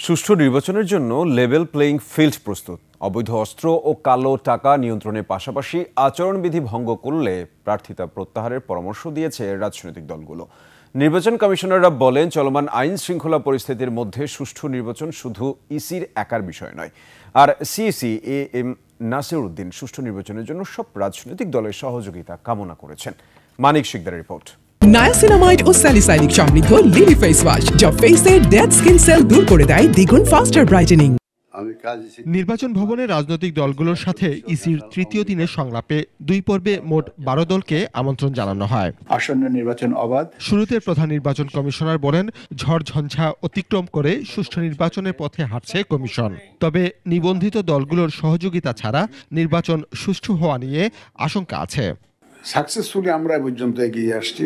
সুষ্ঠু নির্বাচনের জন্য লেভেল প্লেইং ফিল্ড প্রস্তুত। অবৈধ অস্ত্র ও কালো টাকা নিয়ন্ত্রণের পাশাপাশি আচরণবিধি ভঙ্গ করলে প্রার্থিতা প্রত্যাহারের পরামর্শ দিয়েছে রাজনৈতিক দলগুলো। নির্বাচন কমিশনাররা বলেন, চলমান আইন শৃঙ্খলা পরিস্থিতির মধ্যে সুষ্ঠু নির্বাচন শুধু ইসির একার বিষয় নয়। আর সিইসি এম নাসির উদ্দিন সুষ্ঠু নির্বাচনের জন্য সব রাজনৈতিক দলের সহযোগিতা কামনা করেছেন। মানিক শিকদারের রিপোর্ট। নায়াসিনামাইড ও স্যালিসাইলিক সমৃদ্ধ লিলি ফেস ওয়াশ যা ফেসের ডেড স্কিন সেল দূর করে দেয় দ্বিগুণ ফাস্টার ব্রাইটেনিং। নির্বাচন ভবনে রাজনৈতিক দলগুলোর সাথে ইসির তৃতীয় দিনের সংলাপে দুই পর্বে মোট 12 দলকে আমন্ত্রণ জানানো হয়। আসন্ন নির্বাচন অবাধ। শুরুতে প্রধান নির্বাচন কমিশনার বলেন, ঝড় ঝঞ্ঝা অতিক্রম করে সুষ্ঠু নির্বাচনের পথে হাঁটছে কমিশন। তবে নিবন্ধিত দলগুলোর সহযোগিতা ছাড়া নির্বাচন সুষ্ঠু হওয়া নিয়ে আশঙ্কা আছে। সাকসেসফুলি আমরা পর্যন্ত এগিয়ে আসছি।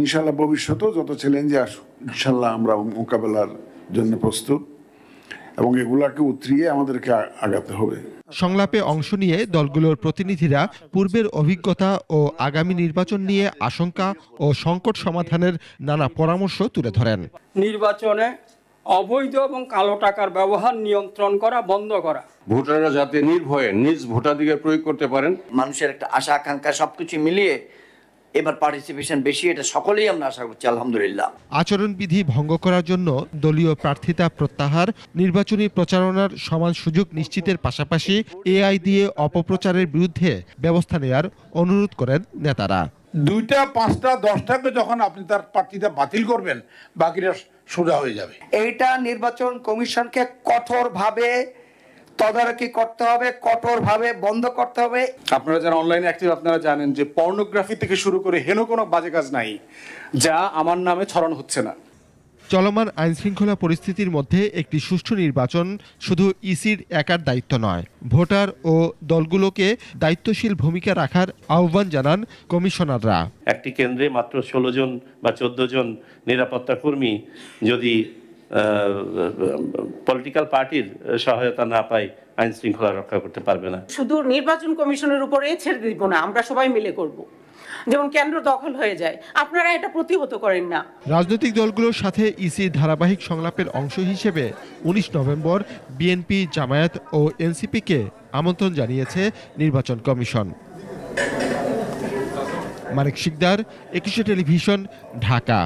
ইনশাল্লাহ ভবিষ্যতেও যত চ্যালেঞ্জে আসুক, ইনশাল্লাহ আমরা মোকাবেলার জন্য প্রস্তুত এবং এগুলাকে উতরিয়ে আমাদেরকে আগাতে হবে। সংলাপে অংশ নিয়ে দলগুলোর প্রতিনিধিরা পূর্বের অভিজ্ঞতা ও আগামী নির্বাচন নিয়ে আশঙ্কা ও সংকট সমাধানের নানা পরামর্শ তুলে ধরেন। নির্বাচনে অবৈধ এবং কালো টাকার ব্যবহার নিয়ন্ত্রণ করা, বন্ধ করা। ভোটাররা যাতে নির্ভয়ে নিজ ভোটাধিকার প্রয়োগ করতে পারেন। মানুষের একটা আশা আকাঙ্ক্ষা সবকিছু মিলিয়ে এবার পার্টিসিপেশন বেশি, এটা সকলেই আমরা আশা করছি আলহামদুলিল্লাহ। আচরণবিধি ভঙ্গ করার জন্য দলীয় প্রার্থিতা প্রত্যাহার, নির্বাচনী প্রচারণার সমান সুযোগ নিশ্চিতের পাশাপাশি এআই দিয়ে অপপ্রচারের বিরুদ্ধে ব্যবস্থা নেয়ার অনুরোধ করেন নেতারা। 2টা, 5টা, 10টাকে যখন আপনি তার প্রার্থিতা বাতিল করবেন, বাকিটা সোজা হয়ে যাবে। এইটা নির্বাচন কমিশনকে কঠোরভাবে তদারকি করতে হবে, কঠোরভাবে বন্ধ করতে হবে। আপনারা যারা অনলাইনে অ্যাক্টিভ, আপনারা জানেন যে পর্নোগ্রাফি থেকে শুরু করে হেন কোনো বাজে কাজ নাই যা আমার নামে ছড়ানো হচ্ছে না। চলমান আইন শৃঙ্খলা পরিস্থিতির মধ্যে একটি সুষ্ঠু নির্বাচন শুধু ইসির একার দায়িত্ব নয়, ভোটার ও দলগুলোকে দায়িত্বশীল ভূমিকা রাখার আহ্বান জানান কমিশনাররা। একটি কেন্দ্রে মাত্র 16 জন বা 14 জন নিরাপত্তা কর্মী যদি পলিটিক্যাল পার্টির সহায়তা না পায়, আইন শৃঙ্খলা রক্ষা করতে পারবে না। শুধু নির্বাচন কমিশনের উপরে ছেড়ে দিব না, আমরা সবাই মিলে করব। যেমন কেন্দ্র দখল হয়ে যায়, আপনারা এটা প্রতিহত করেন না। রাজনৈতিক দলগুলোর সাথে ইসির ধারাবাহিক সংলাপের অংশ হিসেবে 19 নভেম্বর বিএনপি, জামায়াত ও এনসিপিকে আমন্ত্রণ জানিয়েছে নির্বাচন কমিশন। মানিক শিকদার, 21 টেলিভিশন, ঢাকা।